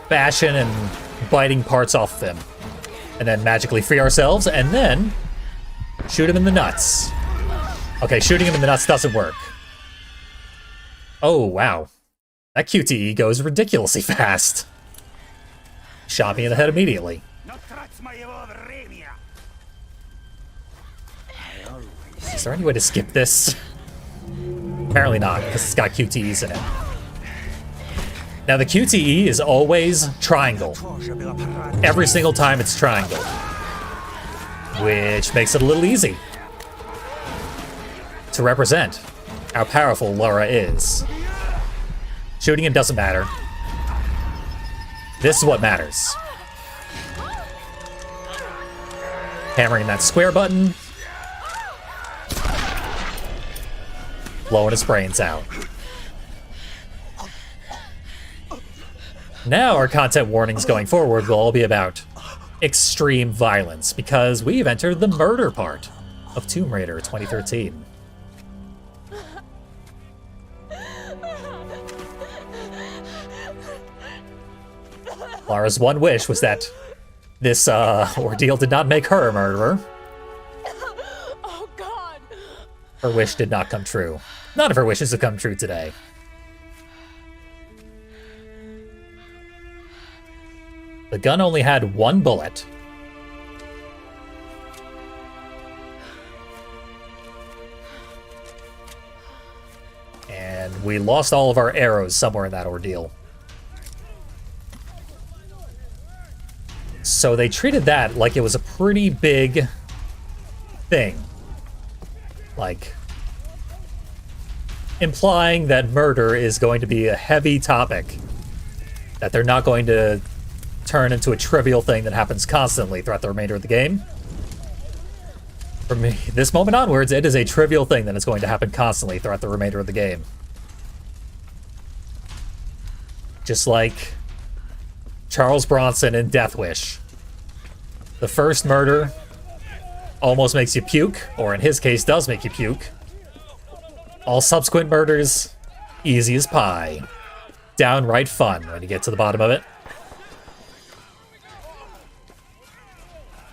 bashing and biting parts off of him. And then magically free ourselves, and then shoot him in the nuts. Okay, shooting him in the nuts doesn't work. Oh, wow. That QTE goes ridiculously fast. Shot me in the head immediately. Is there any way to skip this? Apparently not, because it's got QTEs in it. Now the QTE is always triangle. Every single time it's triangle. Which makes it a little easy to represent how powerful Lara is. Shooting him doesn't matter. This is what matters. Hammering that square button. Blowing his brains out. Now our content warnings going forward will all be about extreme violence, because we've entered the murder part of Tomb Raider 2013. Lara's one wish was that this ordeal did not make her a murderer. Oh, God. Her wish did not come true. None of her wishes have come true today. The gun only had one bullet. And we lost all of our arrows somewhere in that ordeal. So they treated that like it was a pretty big thing. Like, implying that murder is going to be a heavy topic. That they're not going to turn into a trivial thing that happens constantly throughout the remainder of the game. From this moment onwards, it is a trivial thing that is going to happen constantly throughout the remainder of the game. Just like Charles Bronson in Death Wish. The first murder almost makes you puke, or in his case does make you puke. All subsequent murders, easy as pie. Downright fun when you get to the bottom of it.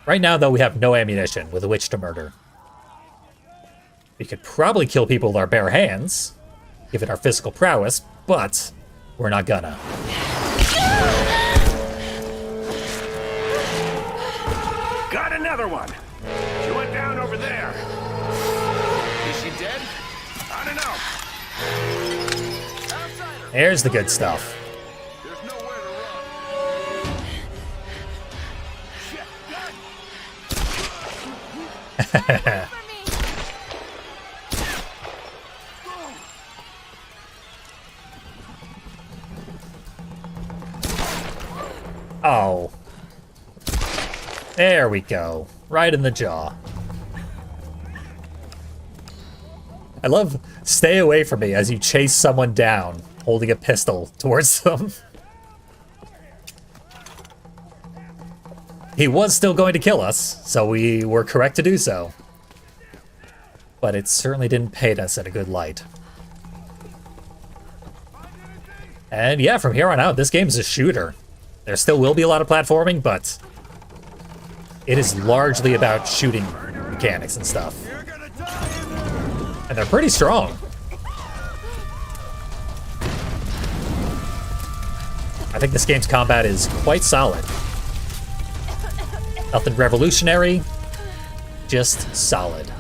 Right now, though, we have no ammunition with which to murder. We could probably kill people with our bare hands, given our physical prowess, but we're not gonna. Got another one! She went down over there. Is she dead? I don't know. There's the good stuff. Oh. There we go. Right in the jaw. I love stay away from me as you chase someone down, holding a pistol towards them. He was still going to kill us, so we were correct to do so. But it certainly didn't paint us in a good light. And yeah, from here on out, this game is a shooter. There still will be a lot of platforming, but it is largely about shooting mechanics and stuff. And they're pretty strong. I think this game's combat is quite solid. Nothing revolutionary, just solid.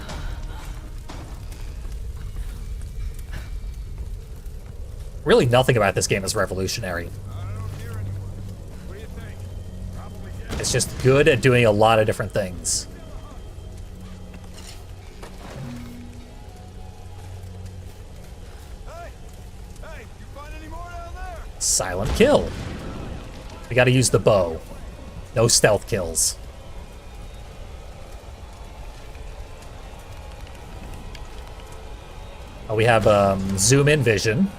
Really nothing about this game is revolutionary. It's just good at doing a lot of different things. Silent kill. We gotta use the bow. No stealth kills. We have zoom in vision.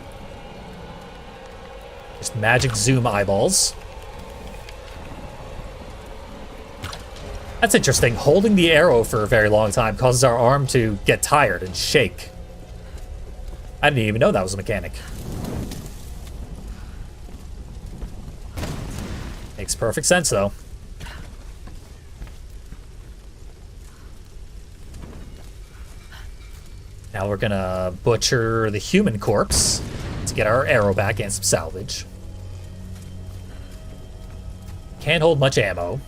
Just magic zoom eyeballs. That's interesting. Holding the arrow for a very long time causes our arm to get tired and shake. I didn't even know that was a mechanic. Makes perfect sense, though. Now we're gonna butcher the human corpse to get our arrow back and some salvage. Can't hold much ammo.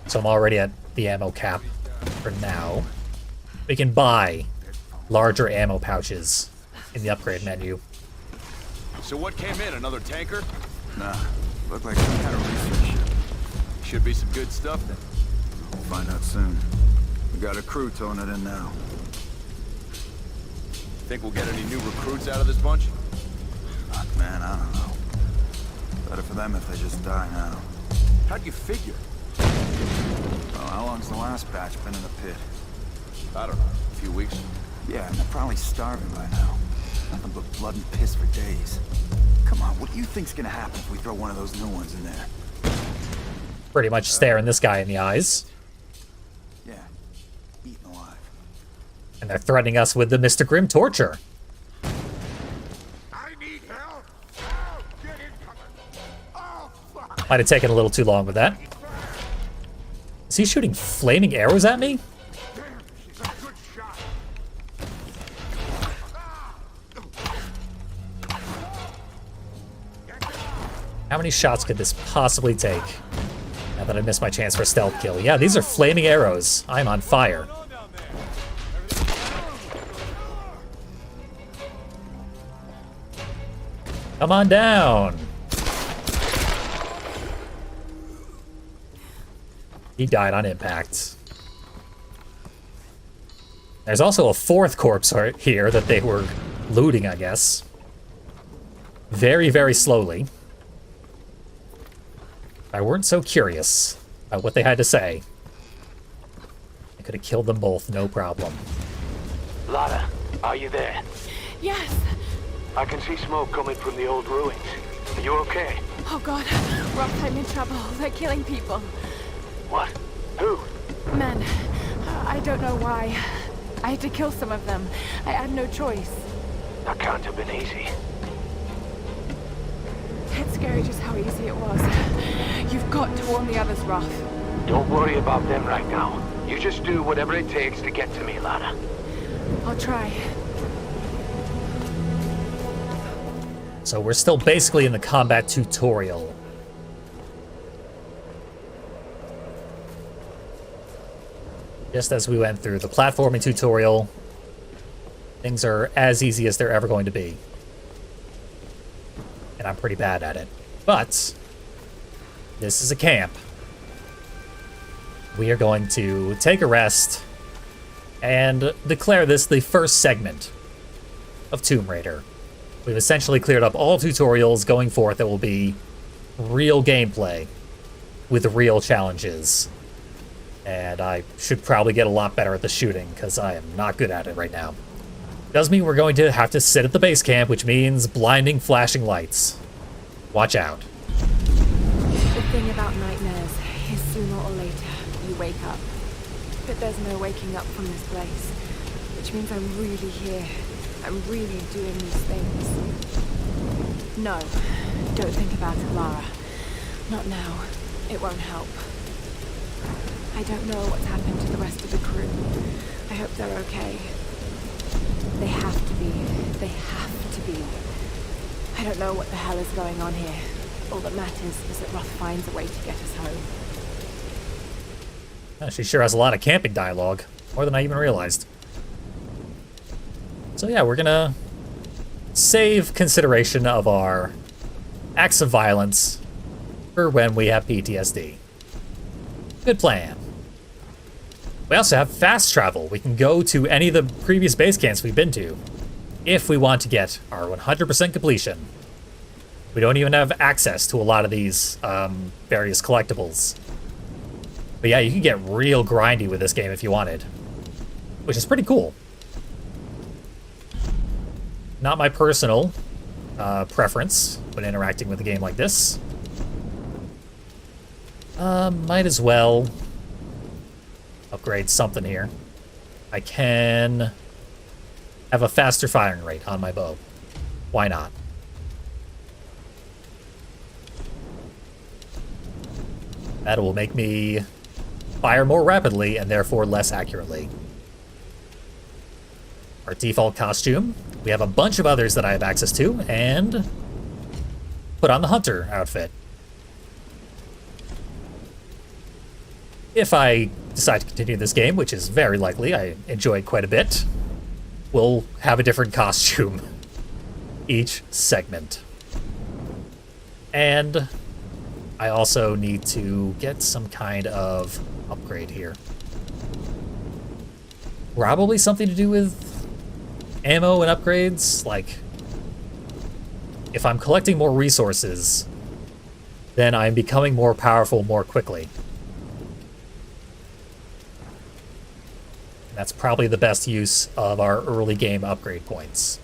So I'm already at the ammo cap for now. We can buy larger ammo pouches in the upgrade menu. So what came in? Another tanker? Nah, looked like some kind of research ship. Should be some good stuff then. We'll find out soon. We got a crew towing it in now. Think we'll get any new recruits out of this bunch? Fuck, man, I don't know. Better for them if they just die now. How'd you figure? Well, how long's the last batch been in the pit? I don't know. A few weeks? Yeah, and they're probably starving by now. Nothing but blood and piss for days. Come on, what do you think's gonna happen if we throw one of those new ones in there? Pretty much staring this guy in the eyes. Yeah, eaten alive. And they're threatening us with the Mr. Grimm torture. I need help. Oh, get incoming. Oh, fuck. Might have taken a little too long with that. Is he shooting flaming arrows at me? Damn, she's a good shot. How many shots could this possibly take? Now that I missed my chance for a stealth kill. Yeah, these are flaming arrows. I'm on fire. Come on down. He died on impact. There's also a fourth corpse here that they were looting, I guess. Very, very slowly. If I weren't so curious about what they had to say, I could have killed them both, no problem. Lara, are you there? Yes. I can see smoke coming from the old ruins. Are you okay? Oh god, Roth, I'm in trouble. They're killing people. What? Who? Men. I don't know why. I had to kill some of them. I had no choice. That can't have been easy. It's scary just how easy it was. You've got to warn the others, Roth. Don't worry about them right now. You just do whatever it takes to get to me, Lara. I'll try. So we're still basically in the combat tutorial. Just as we went through the platforming tutorial, things are as easy as they're ever going to be. And I'm pretty bad at it. But this is a camp. We are going to take a rest and declare this the first segment of Tomb Raider. We've essentially cleared up all tutorials going forth that will be real gameplay with real challenges. And I should probably get a lot better at the shooting, because I am not good at it right now. Does mean we're going to have to sit at the base camp, which means blinding flashing lights. Watch out. The thing about nightmares is sooner or later you wake up. But there's no waking up from this place. Which means I'm really here. I'm really doing these things. No, don't think about it, Lara. Not now. It won't help. I don't know what's happened to the rest of the crew. I hope they're okay. They have to be. They have to be. I don't know what the hell is going on here. All that matters is that Roth finds a way to get us home. She sure has a lot of camping dialogue. More than I even realized. So yeah, we're gonna save consideration of our acts of violence for when we have PTSD. Good plan. We also have fast travel. We can go to any of the previous base camps we've been to if we want to get our 100% completion. We don't even have access to a lot of these various collectibles. But yeah, you can get real grindy with this game if you wanted, which is pretty cool. Not my personal preference when interacting with a game like this. Might as well upgrade something here. I can have a faster firing rate on my bow. Why not? That will make me fire more rapidly and therefore less accurately. Our default costume. We have a bunch of others that I have access to, and put on the hunter outfit. If I decide to continue this game, which is very likely, I enjoy it quite a bit, we'll have a different costume each segment. And I also need to get some kind of upgrade here. Probably something to do with ammo and upgrades. Like, if I'm collecting more resources, then I'm becoming more powerful more quickly. That's probably the best use of our early game upgrade points.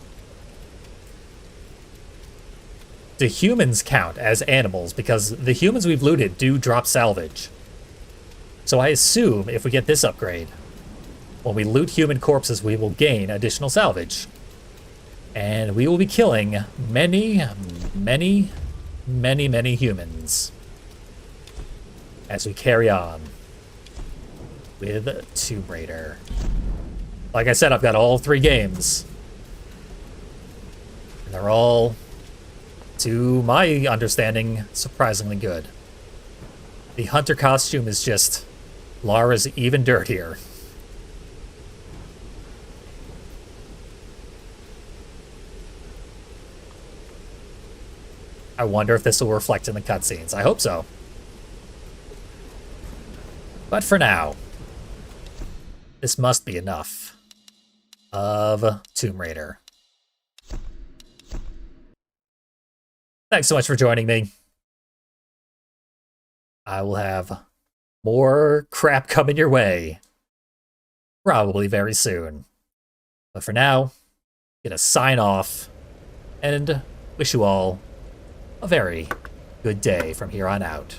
Do humans count as animals? Because the humans we've looted do drop salvage. So I assume if we get this upgrade, when we loot human corpses, we will gain additional salvage. And we will be killing many, many, many, many humans as we carry on with Tomb Raider. Like I said, I've got all 3 games. And they're all, to my understanding, surprisingly good. The hunter costume is just Lara's even dirtier. I wonder if this will reflect in the cutscenes. I hope so. But for now, this must be enough of Tomb Raider. Thanks so much for joining me. I will have more crap coming your way, probably very soon. But for now, I'm gonna sign off and wish you all a very good day from here on out.